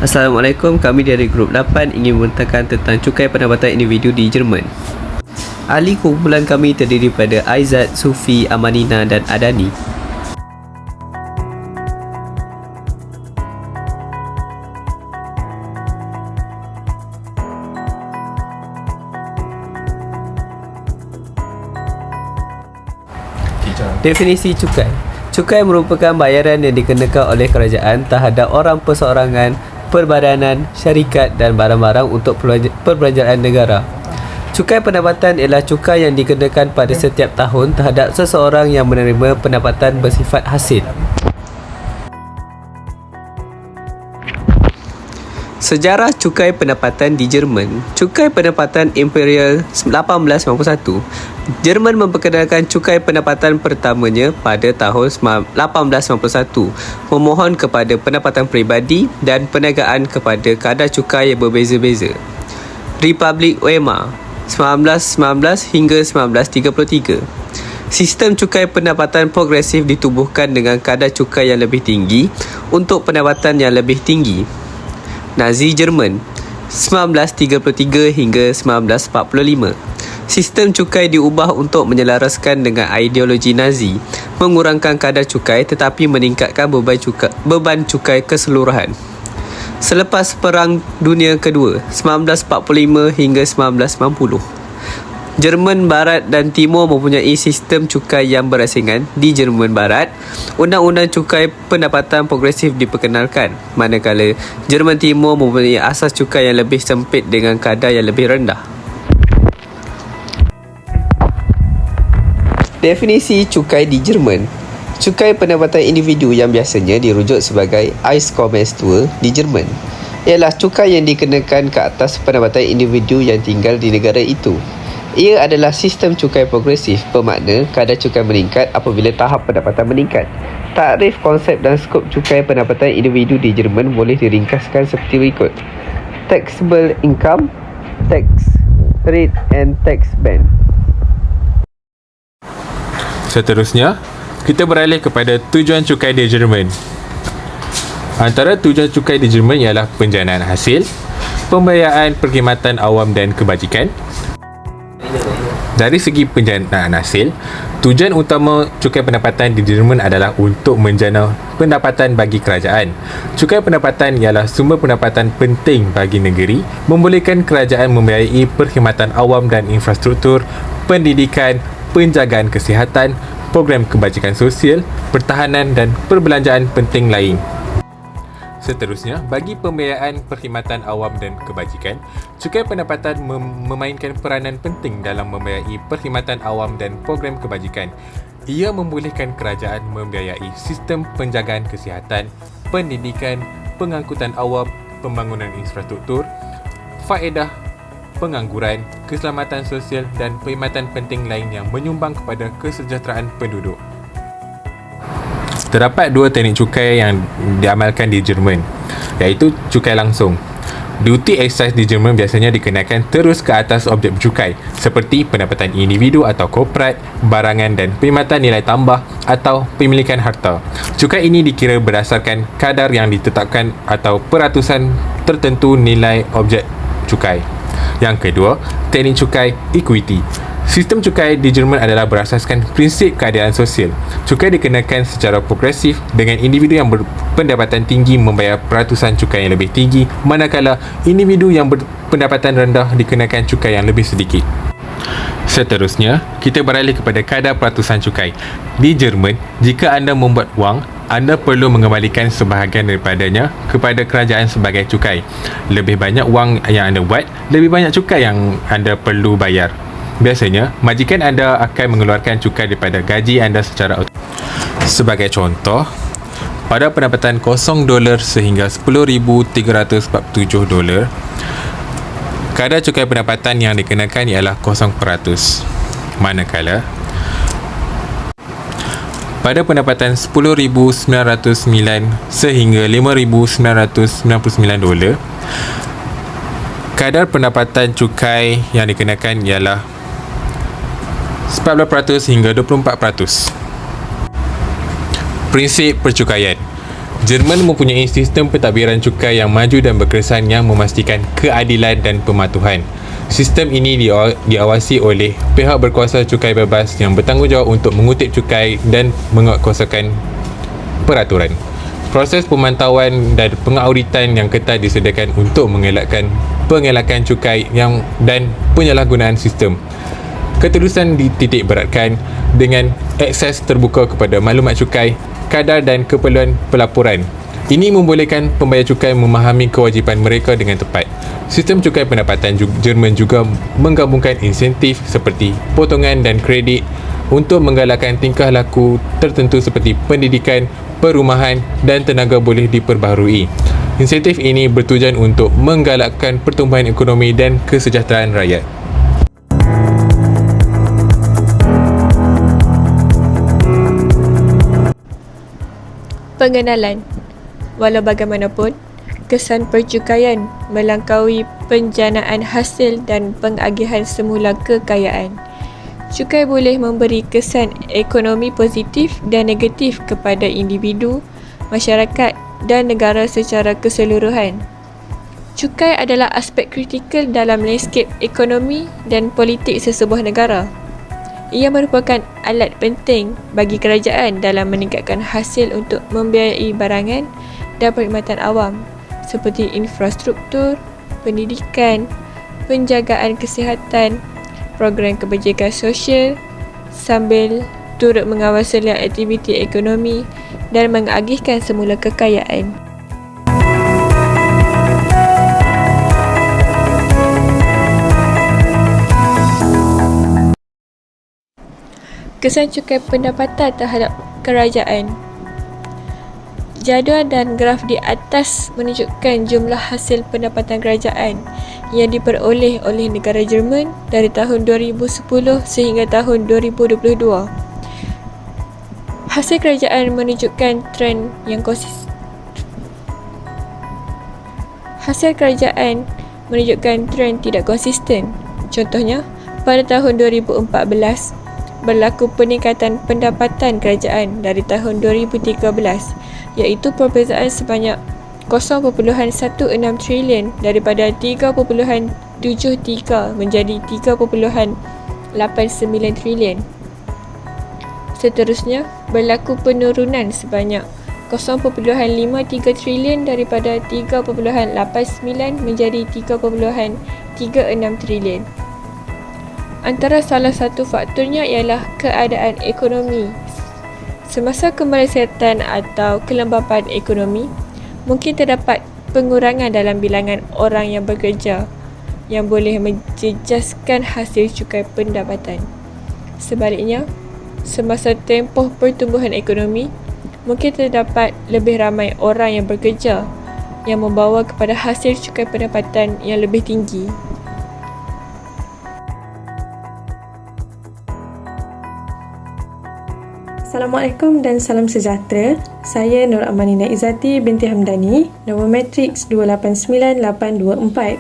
Assalamualaikum, kami dari Grup 8 ingin membentangkan tentang cukai pendapatan individu di Jerman. Ahli kumpulan kami terdiri pada Aizat, Sufi, Amanina dan Adani. Definisi cukai. Cukai merupakan bayaran yang dikenakan oleh kerajaan terhadap orang perseorangan, perbadanan, syarikat dan barang-barang untuk perbelanjaan negara. Cukai pendapatan ialah cukai yang dikenakan pada setiap tahun terhadap seseorang yang menerima pendapatan bersifat hasil. Sejarah cukai pendapatan di Jerman. Cukai pendapatan Imperial 1891. Jerman memperkenalkan cukai pendapatan pertamanya pada tahun 1891, memohon kepada pendapatan peribadi dan perniagaan kepada kadar cukai yang berbeza-beza. Republik Weimar 1919 hingga 1933. Sistem cukai pendapatan progresif ditubuhkan dengan kadar cukai yang lebih tinggi untuk pendapatan yang lebih tinggi. Nazi Jerman 1933 hingga 1945. Sistem cukai diubah untuk menyelaraskan dengan ideologi Nazi, mengurangkan kadar cukai tetapi meningkatkan beban cukai keseluruhan. Selepas Perang Dunia Kedua 1945 hingga 1990, Jerman Barat dan Timur mempunyai sistem cukai yang berasingan. Di Jerman Barat, Undang-Undang Cukai Pendapatan Progresif diperkenalkan, manakala Jerman Timur mempunyai asas cukai yang lebih sempit dengan kadar yang lebih rendah. Definisi cukai di Jerman. Cukai pendapatan individu yang biasanya dirujuk sebagai Einkommenssteuer di Jerman ialah cukai yang dikenakan ke atas pendapatan individu yang tinggal di negara itu. Ia adalah sistem cukai progresif, bermakna kadar cukai meningkat apabila tahap pendapatan meningkat. Takrif, konsep dan skop cukai pendapatan individu di Jerman boleh diringkaskan seperti berikut: taxable income, tax rate and tax band. Seterusnya, kita beralih kepada tujuan cukai di Jerman. Antara tujuan cukai di Jerman ialah penjanaan hasil, pembiayaan perkhidmatan awam dan kebajikan. Dari segi penjanaan hasil, tujuan utama cukai pendapatan di Jerman adalah untuk menjana pendapatan bagi kerajaan. Cukai pendapatan ialah sumber pendapatan penting bagi negeri, membolehkan kerajaan membiayai perkhidmatan awam dan infrastruktur, pendidikan, penjagaan kesihatan, program kebajikan sosial, pertahanan dan perbelanjaan penting lain. Seterusnya, bagi pembiayaan perkhidmatan awam dan kebajikan, cukai pendapatan memainkan peranan penting dalam membiayai perkhidmatan awam dan program kebajikan. Ia membolehkan kerajaan membiayai sistem penjagaan kesihatan, pendidikan, pengangkutan awam, pembangunan infrastruktur, faedah pengangguran, keselamatan sosial dan perkhidmatan penting lain yang menyumbang kepada kesejahteraan penduduk. Terdapat dua teknik cukai yang diamalkan di Jerman, iaitu cukai langsung. Duty excise di Jerman biasanya dikenakan terus ke atas objek bercukai, seperti pendapatan individu atau korporat, barangan dan perkhidmatan nilai tambah atau pemilikan harta. Cukai ini dikira berdasarkan kadar yang ditetapkan atau peratusan tertentu nilai objek cukai. Yang kedua, teknik cukai equity. Sistem cukai di Jerman adalah berasaskan prinsip keadilan sosial. Cukai dikenakan secara progresif dengan individu yang berpendapatan tinggi membayar peratusan cukai yang lebih tinggi, manakala individu yang berpendapatan rendah dikenakan cukai yang lebih sedikit. Seterusnya, kita beralih kepada kadar peratusan cukai. Di Jerman, jika anda membuat wang, anda perlu mengembalikan sebahagian daripadanya kepada kerajaan sebagai cukai. Lebih banyak wang yang anda buat, lebih banyak cukai yang anda perlu bayar. Biasanya, majikan anda akan mengeluarkan cukai daripada gaji anda secara otomatis. Sebagai contoh, pada pendapatan $0 sehingga $10,347, kadar cukai pendapatan yang dikenakan ialah 0%. Manakala, pada pendapatan $10,909 sehingga $5,999, kadar pendapatan cukai yang dikenakan ialah 14% hingga 24%. Prinsip percukaian. Jerman mempunyai sistem pentadbiran cukai yang maju dan berkesan yang memastikan keadilan dan pematuhan. Sistem ini diawasi oleh pihak berkuasa cukai bebas yang bertanggungjawab untuk mengutip cukai dan menguatkuasakan peraturan. Proses pemantauan dan pengauditan yang ketat disediakan untuk mengelakkan pengelakan cukai dan penyalahgunaan sistem. Ketulusan dititik beratkan dengan akses terbuka kepada maklumat cukai, kadar dan keperluan pelaporan. Ini membolehkan pembayar cukai memahami kewajipan mereka dengan tepat. Sistem cukai pendapatan Jerman juga menggabungkan insentif seperti potongan dan kredit untuk menggalakkan tingkah laku tertentu seperti pendidikan, perumahan dan tenaga boleh diperbaharui. Insentif ini bertujuan untuk menggalakkan pertumbuhan ekonomi dan kesejahteraan rakyat. Pengenalan. Walau bagaimanapun, kesan percukaian melangkaui penjanaan hasil dan pengagihan semula kekayaan. Cukai boleh memberi kesan ekonomi positif dan negatif kepada individu, masyarakat dan negara secara keseluruhan. Cukai adalah aspek kritikal dalam landscape ekonomi dan politik sesebuah negara. Ia merupakan alat penting bagi kerajaan dalam meningkatkan hasil untuk membiayai barangan dan perkhidmatan awam seperti infrastruktur, pendidikan, penjagaan kesihatan, program kebajikan sosial sambil turut mengawal selian aktiviti ekonomi dan mengagihkan semula kekayaan. Kesan cukai pendapatan terhadap kerajaan. Jadual dan graf di atas menunjukkan jumlah hasil pendapatan kerajaan yang diperoleh oleh negara Jerman dari tahun 2010 sehingga tahun 2022. Hasil kerajaan menunjukkan tren yang konsisten. Hasil kerajaan menunjukkan tren tidak konsisten. Contohnya, pada tahun 2014 berlaku peningkatan pendapatan kerajaan dari tahun 2013 iaitu perbezaan sebanyak 0.16 trilion daripada 3.73 menjadi 3.89 trilion. Seterusnya, berlaku penurunan sebanyak 0.53 trilion daripada 3.89 menjadi 3.36 trilion. Antara salah satu faktornya ialah keadaan ekonomi. Semasa kemelesatan atau kelembapan ekonomi, mungkin terdapat pengurangan dalam bilangan orang yang bekerja yang boleh menjejaskan hasil cukai pendapatan. Sebaliknya, semasa tempoh pertumbuhan ekonomi, mungkin terdapat lebih ramai orang yang bekerja yang membawa kepada hasil cukai pendapatan yang lebih tinggi. Assalamualaikum dan salam sejahtera. Saya Nur Amanina Izzati binti Hamdani, nombor matriks 289824.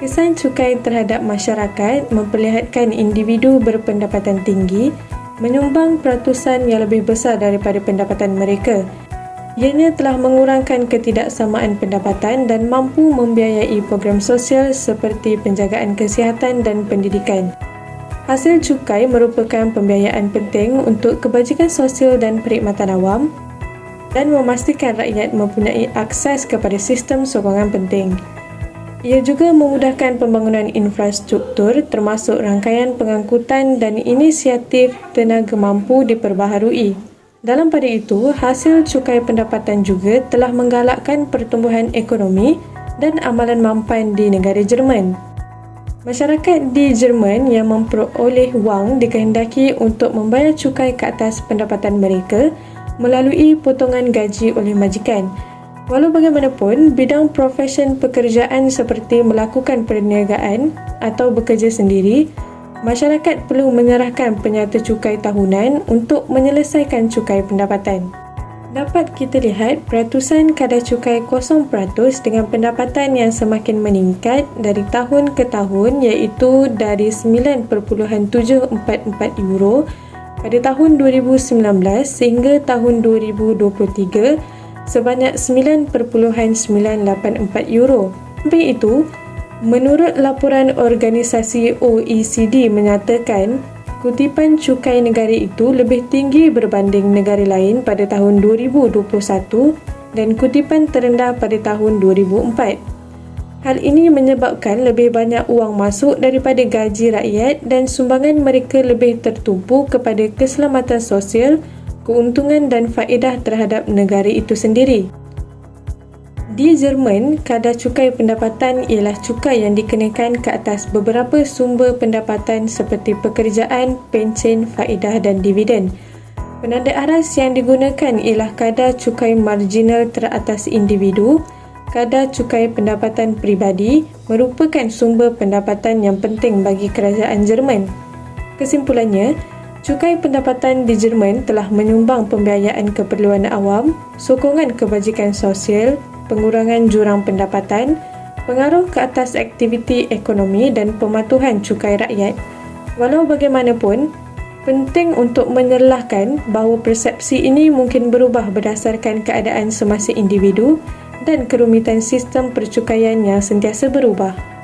Kesan cukai terhadap masyarakat memperlihatkan individu berpendapatan tinggi menyumbang peratusan yang lebih besar daripada pendapatan mereka. Ianya telah mengurangkan ketidaksamaan pendapatan dan mampu membiayai program sosial seperti penjagaan kesihatan dan pendidikan. Hasil cukai merupakan pembiayaan penting untuk kebajikan sosial dan perkhidmatan awam dan memastikan rakyat mempunyai akses kepada sistem sokongan penting. Ia juga memudahkan pembangunan infrastruktur termasuk rangkaian pengangkutan dan inisiatif tenaga mampu diperbaharui. Dalam pada itu, hasil cukai pendapatan juga telah menggalakkan pertumbuhan ekonomi dan amalan mampan di negara Jerman. Masyarakat di Jerman yang memperoleh wang dikehendaki untuk membayar cukai ke atas pendapatan mereka melalui potongan gaji oleh majikan. Walau bagaimanapun, bidang profesion pekerjaan seperti melakukan perniagaan atau bekerja sendiri, masyarakat perlu menyerahkan penyata cukai tahunan untuk menyelesaikan cukai pendapatan. Dapat kita lihat peratusan kadar cukai 0% dengan pendapatan yang semakin meningkat dari tahun ke tahun iaitu dari €9.744 Pada tahun 2019 sehingga tahun 2023, sebanyak 9.984 euro. Samping itu, menurut laporan organisasi OECD menyatakan, kutipan cukai negara itu lebih tinggi berbanding negara lain pada tahun 2021 dan kutipan terendah pada tahun 2004. Hal ini menyebabkan lebih banyak uang masuk daripada gaji rakyat dan sumbangan mereka lebih tertumpu kepada keselamatan sosial, keuntungan dan faedah terhadap negara itu sendiri. Di Jerman, kadar cukai pendapatan ialah cukai yang dikenakan ke atas beberapa sumber pendapatan seperti pekerjaan, pencen, faedah dan dividen. Penanda aras yang digunakan ialah kadar cukai marginal teratas individu. Kadar cukai pendapatan peribadi merupakan sumber pendapatan yang penting bagi kerajaan Jerman. Kesimpulannya, cukai pendapatan di Jerman telah menyumbang pembiayaan keperluan awam, sokongan kebajikan sosial, pengurangan jurang pendapatan, pengaruh ke atas aktiviti ekonomi dan pematuhan cukai rakyat. Walau bagaimanapun, penting untuk menyelahkan bahawa persepsi ini mungkin berubah berdasarkan keadaan semasa individu dan kerumitan sistem percukaian yang sentiasa berubah.